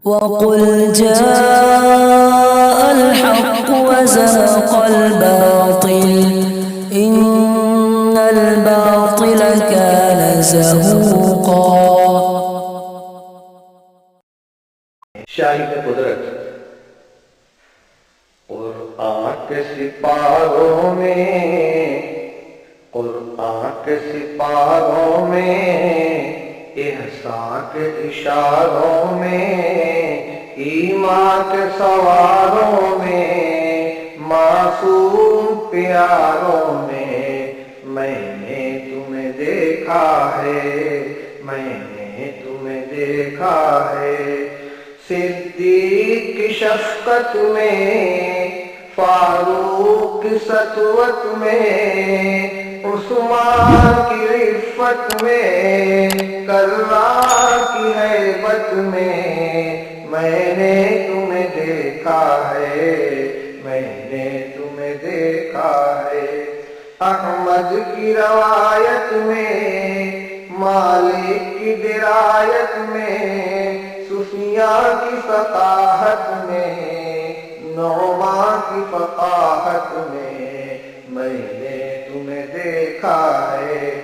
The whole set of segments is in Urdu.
وقل جاء الحق وزهق الباطل إن الباطل كان زهوقا۔ شاہد قدرت قرآن کے سپاروں میں، قرآن کے سپاروں میں، احسان کے اشاروں میں، ایمان کے سواروں میں، معصوم پیاروں میں، میں نے تمہیں دیکھا ہے، میں نے تمہیں دیکھا ہے۔ صدیق کی شفقت میں، فاروق کی سطوت میں، عثمان کی عفت میں، کرار کی ہیبت میں، میں نے تمہیں دیکھا ہے، میں نے تمہیں دیکھا ہے۔ احمد کی روایت میں، مالک کی درایت میں، سفیان کی فقاہت میں، نعمان کی فقاہت میں، میں نے تمہیں دیکھا ہے۔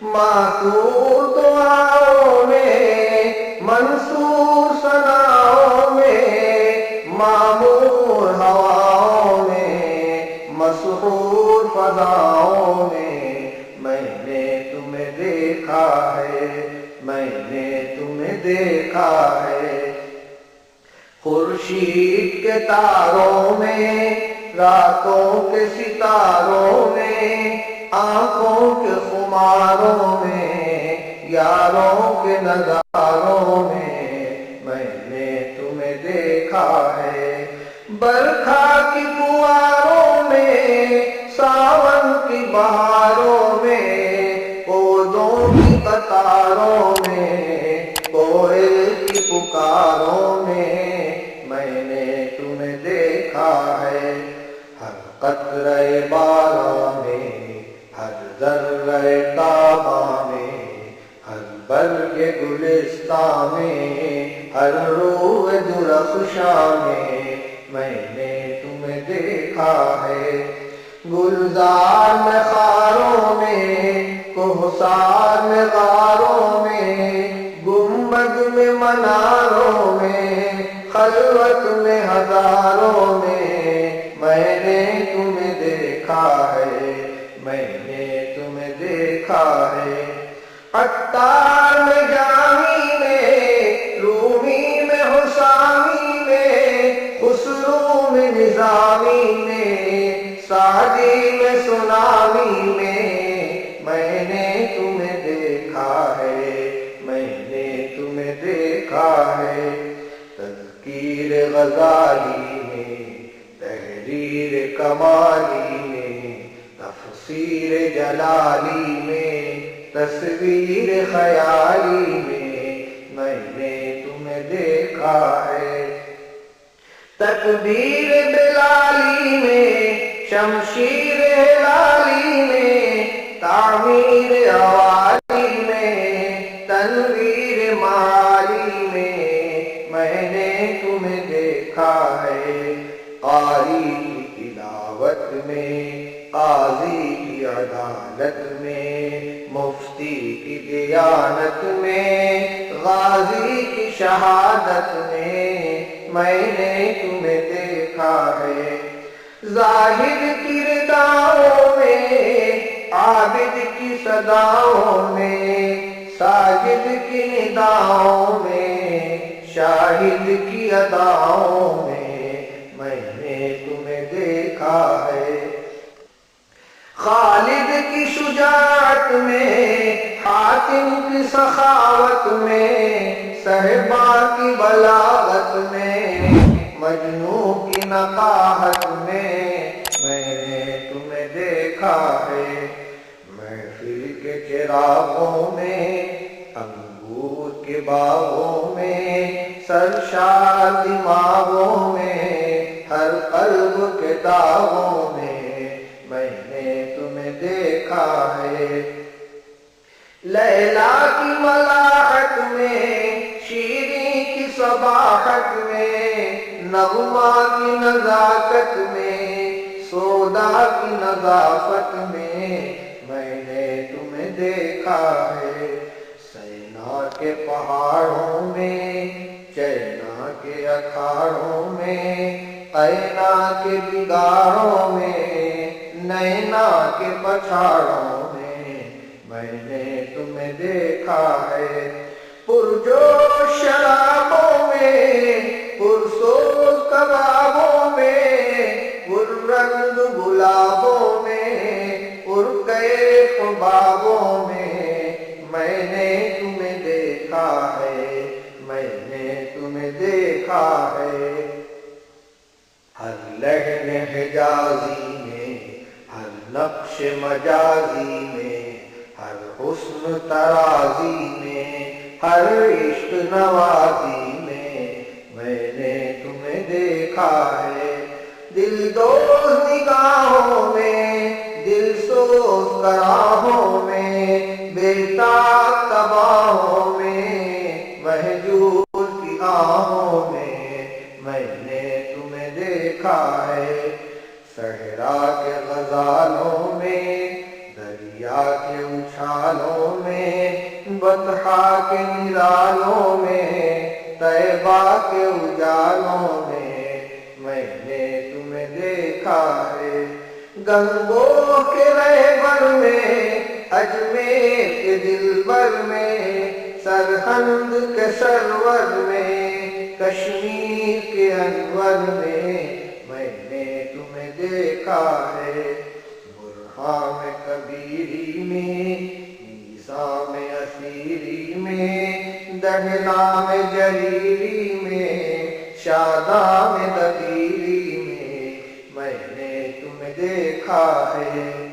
معطور دعاؤں میں، منصور ثناؤں میں، معمور ہواؤں میں، مسحور فضاؤں میں، میں نے تمہیں دیکھا ہے، میں نے تمہیں دیکھا ہے۔ خورشید کے تاروں میں، راتوں کے ستاروں میں، آنکھوں کے خماروں میں، یاروں کے نظاروں میں، میں نے تمہیں دیکھا ہے۔ برکھا کی فواروں میں، ساون کی بہاروں میں، پودوں کی قطاروں میں، کوئل کی پکاروں میں، میں نے تمہیں دیکھا ہے۔ ہر قطرے باراں میں، ہر ذرے تاباں میں، ہر برگ گلستاں میں، ہر روح درخشاں میں، میں نے تمہیں دیکھا ہے۔ گلزار میں خاروں میں، کوہسار میں غاروں میں، گنبد میں مناروں میں، خلوت میں ہزاروں میں، میں نے تمہیں دیکھا ہے، میں نے تمہیں دیکھا ہے۔ عطار میں جامی میں، رومی میں حسامی میں، خسرو میں نظامی میں، سعدی میں سنامی میں، میں نے تمہیں دیکھا ہے، میں نے تمہیں دیکھا ہے۔ تذکیر غزالی میں، تحریر کمالی میں، تفسیر جلالی میں، تصویر خیالی میں، میں نے تمہیں دیکھا ہے۔ تکبیر بلالی میں، شمشیر ہلالی میں، تعمیر عوالی میں، تنویر معالی میں، میں نے تمہیں دیکھا ہے۔ قاری کی تلاوت میں، قاضی کی عدالت میں، مفتی کی دیانت میں، غازی کی شہادت میں، میں نے تمہیں دیکھا ہے۔ زاہد کی رداؤں میں، عابد کی صداؤں میں، ساجد کی نداؤں میں، شاہد کی اداؤں میں، میں نے تمہیں دیکھا ہے۔ خالد کی شجاعت میں، حاتم کی سخاوت میں، صہبا کی بلاغت میں، مجنوں کی نقاہت میں، میں نے تمہیں دیکھا ہے۔ محفل کے چراغوں میں، انگور کے باغوں میں، سرشار دماغوں میں، ہر قلب کے داغوں میں، میں نے تمہیں دیکھا ہے۔ لیلا کی ملاحت میں، شیریں کی صباحت میں، نغمہ کی نزاکت میں، سودا کی نظافت میں نے تمہیں دیکھا ہے۔ سینا کے پہاڑوں میں، چینا کے اکھاڑوں میں، اینا کے بگاڑوں میں، نینا کے پچھاڑوں میں نے تمہیں دیکھا ہے۔ پرجوش شرابوں میں، پرسوز کبابوں میں، پررنگ گلابوں میں، پرکیف بابوں میں نے تمہیں دیکھا ہے، میں نے تمہیں دیکھا ہے۔ ہر لحن حجازی میں، ہر نقش مجازی میں، ہر حسن ترازی میں، ہر عشق نوازی میں نے تمہیں دیکھا ہے۔ دل دوز نگاہوں میں، دل سوز کراہوں میں، بےتاب تباہوں میں، مہجور کی آہوں میں نے تمہیں دیکھا ہے۔ صحرا کے غزالوں میں، دریا کے اچھالوں میں، بطحا کے نرالوں میں، طیبہ کے اجالوں میں نے تمہیں دیکھا ہے۔ گنگوں کے رہبر میں، اجمیر کے دلبر میں، سرہند کے سرور میں، کشمیر کے انور میں نے تمہیں دیکھا ہے۔ برہان کبیری میں، عیسیٰ میں اسیری میں، دہنا میں جریری میں، شاداں میں دبیری میں نے تمہیں دیکھا ہے۔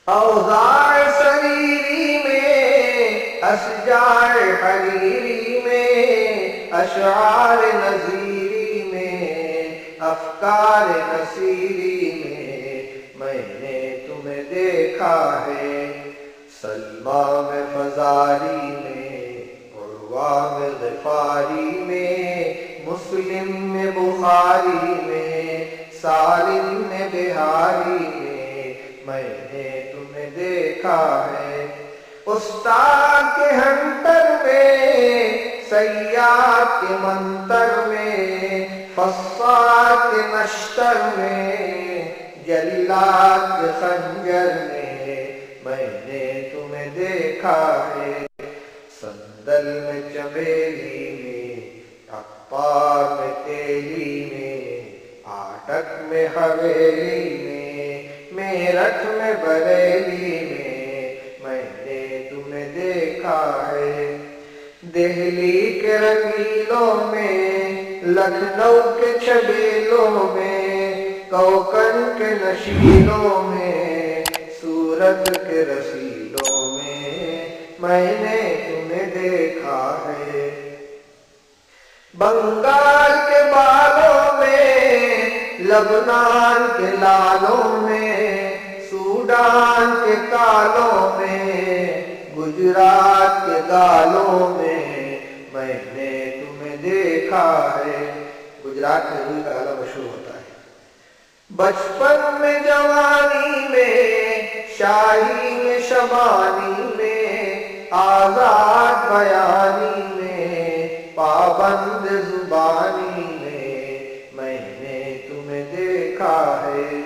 اوضاع سریری میں، اشجار حریری میں، اشعار نظیری میں، افکار نصیری میں نے تمہیں دیکھا ہے۔ سلمیٰ میں فزاری میں، عروہ میں غفاری میں، مسلم میں بخاری میں، سالم میں بہاری میں نے تمہیں دیکھا ہے۔ استاد کے ہنٹر میں، سیاد کے منتر میں، فصاد کے نشتر میں، جلاد کے خنجر میں نے تمہیں دیکھا ہے۔ صندل میں چمیلی میں، اقطار میں تیلی میں، آٹک میں حویلی میں، میرٹھ میں بریلی میں نے تمہیں دیکھا ہے۔ دہلی کے رنگیلوں میں، لکھنؤ کے چھبیلوں میں، کوکن کے نشیلوں میں، سورت کے رسیلوں میں نے تمہیں دیکھا ہے۔ بنگال کے بالوں میں، لبنان کے لالوں میں، سوڈان کے کالوں میں، گجرات کے گالوں میں نے تمہیں دیکھا ہے۔ گجرات میں روئی کا گالا مشہور ہوتا ہے۔ بچپن میں، جوانی میں، شاہی میں، شبانی میں، آزاد بیانی میں، پابند زبانی میں نے تمہیں دیکھا ہے۔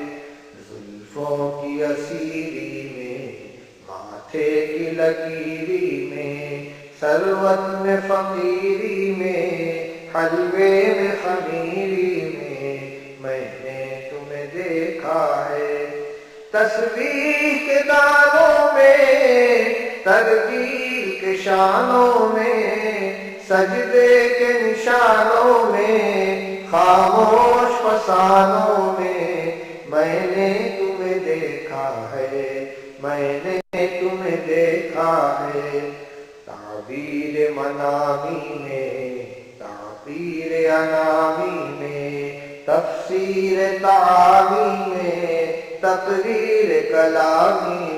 زلفوں کی اسیری میں، ماتھے کی لکیری میں، ثروت میں فقیری میں، حلوے میں خمیری میں نے تمہیں دیکھا ہے۔ تسبیح کے دانوں میں، ترجیل کے شانوں میں، سجدے کے نشانوں میں، خاموش فسانوں میں نے تمہیں دیکھا ہے، میں نے تمہیں دیکھا ہے۔ تعبیر منامی میں، تعبیر انامی میں، تفسیر تعامی میں، تقریر کلامی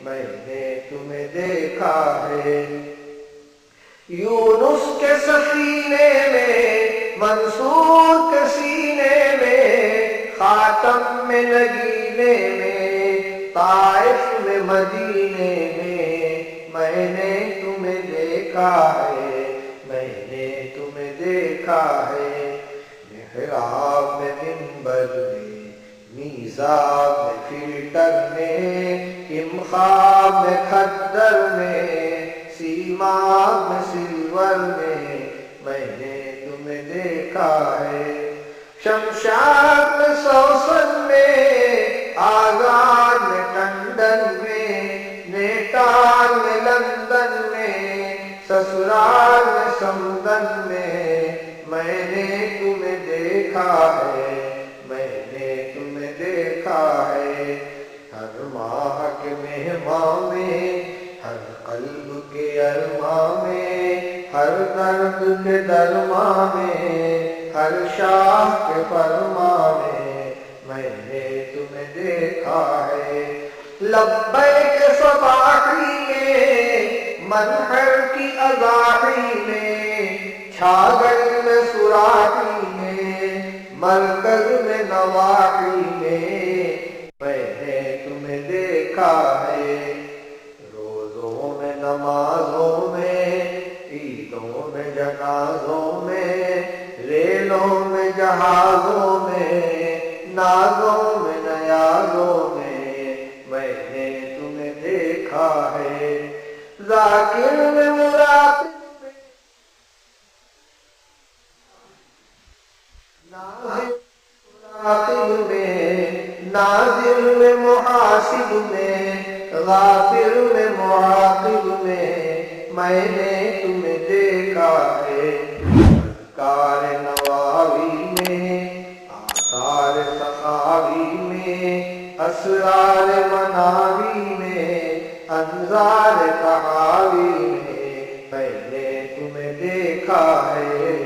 میں نے تمہیں دیکھا ہے۔ یونس کے سفینے میں، منصور کے سینے میں، خاتم میں نگینے میں، طائف میں مدینے میں، میں نے تمہیں دیکھا ہے، میں نے تمہیں دیکھا ہے، محراب میں، منبر میں، میزاب میں، فلٹر میں، امخاب میں، کھدر میں، سیماب میں، سلور میں نے تمہیں دیکھا ہے، شمشاد میں، سوسن میں، آزاد میں، ٹنڈن میں، نیٹال میں، لندن میں، سسرال میں، سمدن میں نے تمہیں دیکھا ہے، میں نے تمہیں دیکھا ہے، ہر ماہ کے مہماں میں، ہر قلب کے ارماں میں، ہر درد کے درماں میں، ہر شاہ کے فرماں میں نے تمہیں دیکھا ہے، لبیک صباحی میں، منحر کی اضاحی میں، چھاگل میں، سراحی میں، مرکز میں، نواحی میں نے تمہیں دیکھا ہے، روزوں میں، نمازوں میں، عیدوں میں، جنازوں میں، ریلوں میں، جہازوں میں، نازوں میں، نیازوں میں نے تمہیں دیکھا ہے، ذاکر میں، مراقب میں، ناظر میں، ناظر میں، محاسب میں، غافر میں، معاقب میں نے تمہیں دیکھا ہے، اذکار نواوی میں، آثار سخاوی میں، اسرار مناوی میں، انظار تحاوی میں نے تمہیں دیکھا ہے،